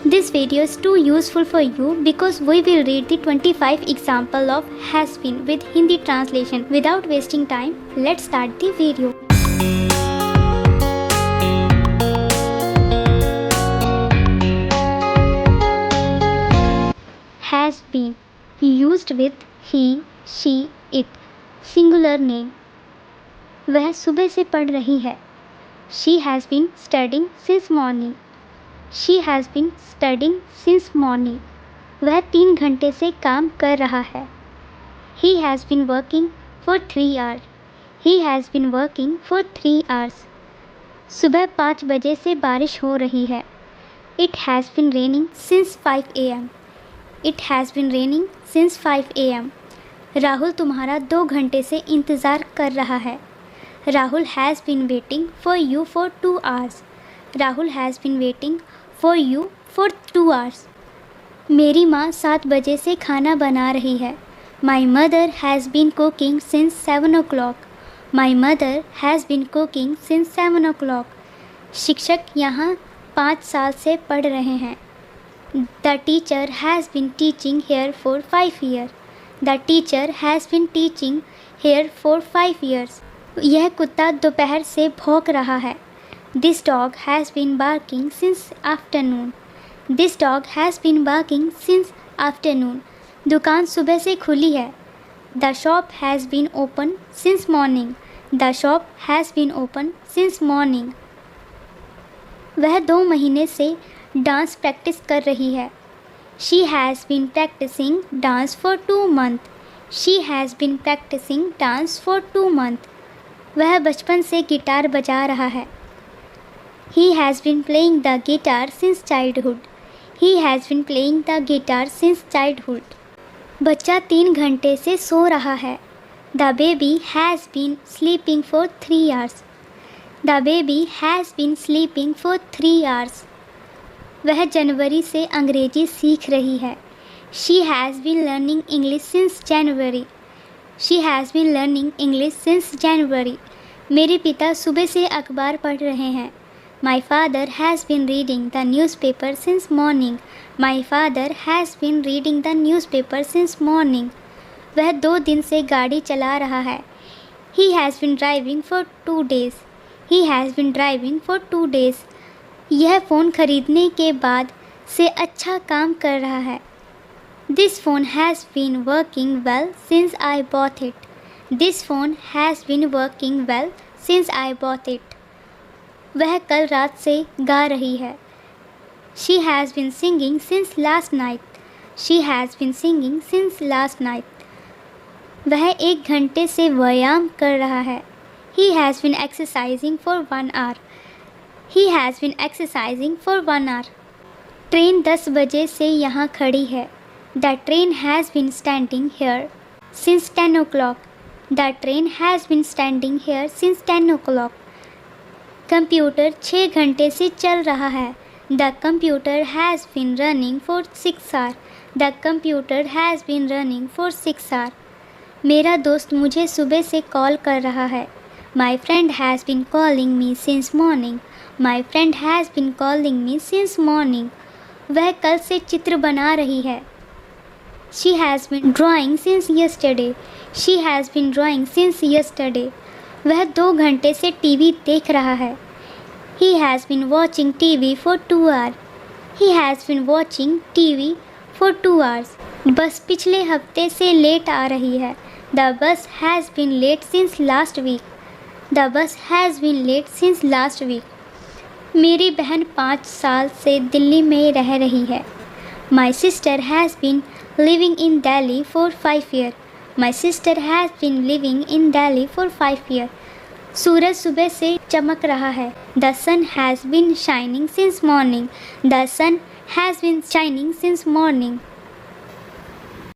This video is too useful for you because we will read the 25 example of has been with Hindi translation. Without wasting time, let's start the video. Has been used with he, she, it. Singular name. वह सुबह से पढ़ रही है. She has been studying since morning. She has been studying since morning. वह 3 घंटे से काम कर रहा है. He has been working for 3 hours. He has been working for 3 hours. सुबह 5 बजे से बारिश हो रही है. It has been raining since 5 a.m. It has been raining since 5 a.m. Rahul तुम्हारा 2 घंटे से इंतज़ार कर रहा है. Rahul has been waiting for you for 2 hours. Rahul has been waiting for you for 2 hours. मेरी माँ 7 बजे से खाना बना रही है. My mother has been cooking since 7 o'clock. My mother has been cooking since 7 o'clock. शिक्षक यहाँ 5 साल से पढ़ रहे हैं. The teacher has been teaching here for 5 years. The teacher has been teaching here for 5 years. यह कुत्ता दोपहर से भौंक रहा है. This dog has been barking since afternoon. This dog has been barking since afternoon. दुकान सुबह से खुली है. The shop has been open since morning. The shop has been open since morning. वह 2 महीने से डांस प्रैक्टिस कर रही है. She has been practicing dance for 2 months. She has been practicing dance for 2 months. वह बचपन से गिटार बजा रहा है. He has been playing the guitar since childhood. He has been playing the guitar since childhood. बच्चा 3 घंटे से सो रहा है. The baby has been sleeping for 3 hours. The baby has been sleeping for 3 hours. वह जनवरी से अंग्रेजी सीख रही है. She has been learning English since January. She has been learning English since January. मेरे पिता सुबह से अखबार पढ़ रहे हैं. My father has been reading the newspaper since morning. My father has been reading the newspaper since morning. वह 2 दिन से गाड़ी चला रहा है. He has been driving for 2 days. He has been driving for 2 days. यह फ़ोन खरीदने के बाद से अच्छा काम कर रहा है. This phone has been working well since I bought it. This phone has been working well since I bought it. वह कल रात से गा रही है. She has been singing since last night. She has been singing since last night. वह 1 घंटे से व्यायाम कर रहा है. He has been exercising for 1 hour. He has been exercising for 1 hour. Train 10 बजे से यहाँ खड़ी है. The train has been standing here since 10 o'clock. The train has been standing here since 10 o'clock. Computer 6 घंटे से चल रहा है. The computer has been running for 6 hours. The computer has been running for 6 hours. मेरा दोस्त मुझे सुबह से कॉल कर रहा है. My friend has been calling me since morning. My friend has been calling me since morning. वह कल से चित्र बना रही है. She has been drawing since yesterday. She has been drawing since yesterday. वह 2 घंटे से टीवी देख रहा है. He has been watching TV for 2 hours. He has been watching TV for 2 hours. बस पिछले हफ्ते से लेट आ रही है. The bus has been late since last week. The bus has been late since last week. मेरी बहन 5 साल से दिल्ली में रह रही है. My sister has been living in Delhi for 5 years. My sister has been living in Delhi for 5 years. सूरज सुबह से चमक रहा है. The sun has been shining since morning. The sun has been shining since morning.